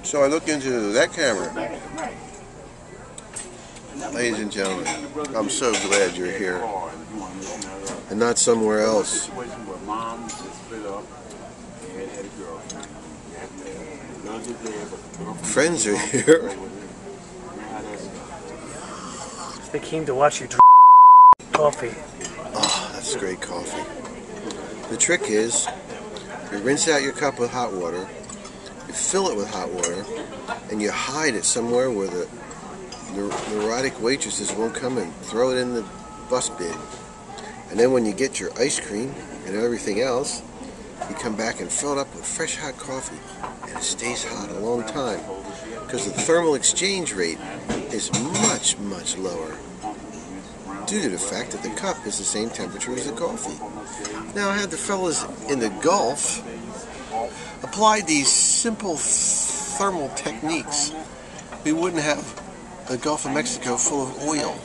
So I look into that camera. Ladies and gentlemen, I'm so glad you're here and not somewhere else. Friends are here. They came to watch you drink coffee. Oh, that's great coffee. The trick is, you rinse out your cup with hot water, you fill it with hot water, and you hide it somewhere where the neurotic waitresses won't come and throw it in the bus bin. And then when you get your ice cream and everything else, you come back and fill it up with fresh hot coffee, and it stays hot a long time because the thermal exchange rate is much, much lower due to the fact that the cup is the same temperature as the coffee. Now, had the fellas in the Gulf applied these simple thermal techniques, we wouldn't have the Gulf of Mexico full of oil.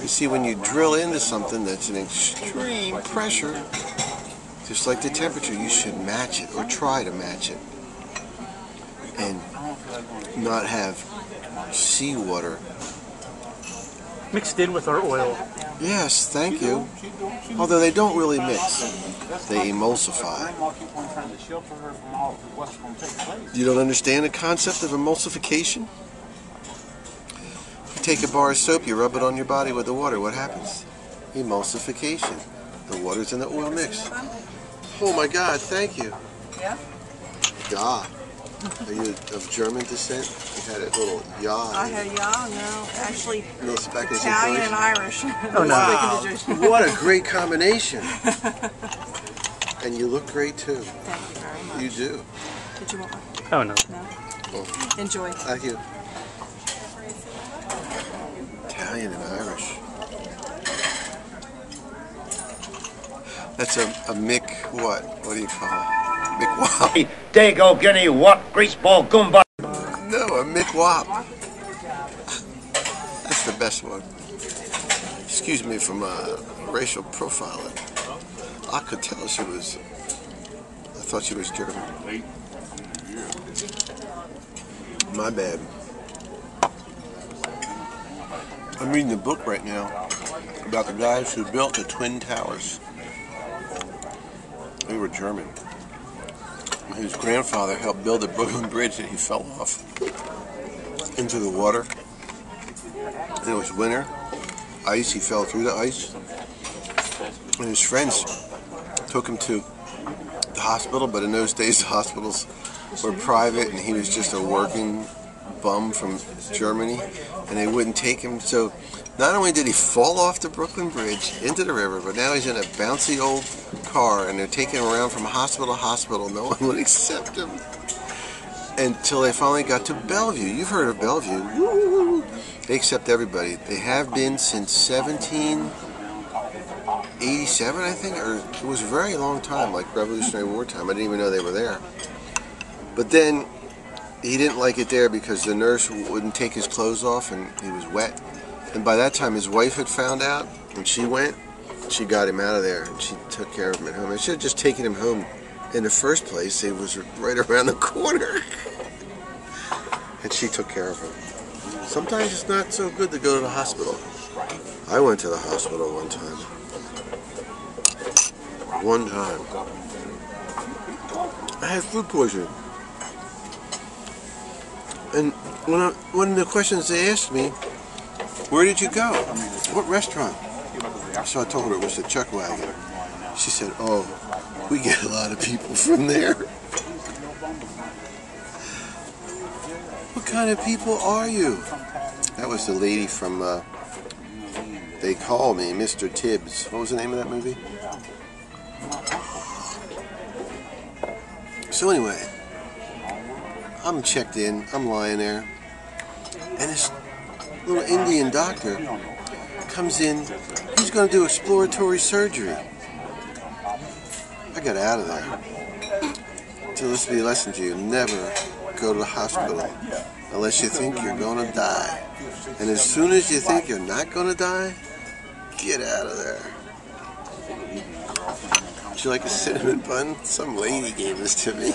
You see, when you drill into something that's an extreme pressure, just like the temperature, you should match it or try to match it and not have seawater mixed in with our oil. Yes, thank you. Although they don't really mix. They emulsify. You don't understand the concept of emulsification? You take a bar of soap, you rub it on your body with the water. What happens? Emulsification. The water's in the oil mix. Oh my God, thank you. Yeah? Ja. Are you of German descent? You had a little ja. I had no, actually Italian and Irish. Oh no! Wow, what a great combination! And you look great too. Thank you very much. You do. Did you want one? Oh no! No. Oh. Enjoy. Thank you. Italian and Irish. That's a Mick what? What do you call it? McWop. Hey, Dago, Guinea, what? Greaseball, Goomba. No, a McWop. That's the best one. Excuse me for my racial profiling. I could tell she was, I thought she was German. My bad. I'm reading a book right now about the guys who built the Twin Towers. They were German. His grandfather helped build the Brooklyn Bridge that he fell off into the water. And it was winter. Ice, he fell through the ice. And his friends took him to the hospital, but in those days the hospitals were private and he was just a working bum from Germany and they wouldn't take him. So not only did he fall off the Brooklyn Bridge into the river, but now he's in a bouncy old car and they're taking him around from hospital to hospital. No one would accept him until they finally got to Bellevue. You've heard of Bellevue. Woo! They accept everybody. They have been since 1787, I think, or it was a very long time, like Revolutionary War time. I didn't even know they were there. But then he didn't like it there because the nurse wouldn't take his clothes off and he was wet. And by that time his wife had found out and she went, she got him out of there and she took care of him at home. I should have just taken him home in the first place. It was right around the corner. And she took care of him. Sometimes it's not so good to go to the hospital. I went to the hospital one time. One time. I had food poisoning. And one of the questions they asked me, where did you go? What restaurant? So I told her it was the Chuck Wagon. She said, oh, we get a lot of people from there. What kind of people are you? That was the lady from, They Call Me, Mr. Tibbs. What was the name of that movie? So anyway, I'm checked in, I'm lying there, and this little Indian doctor comes in, he's going to do exploratory surgery. I got out of there. So this will be a lesson to you, never go to the hospital unless you think you're going to die. And as soon as you think you're not going to die, get out of there. Would you like a cinnamon bun? Some lady gave this to me.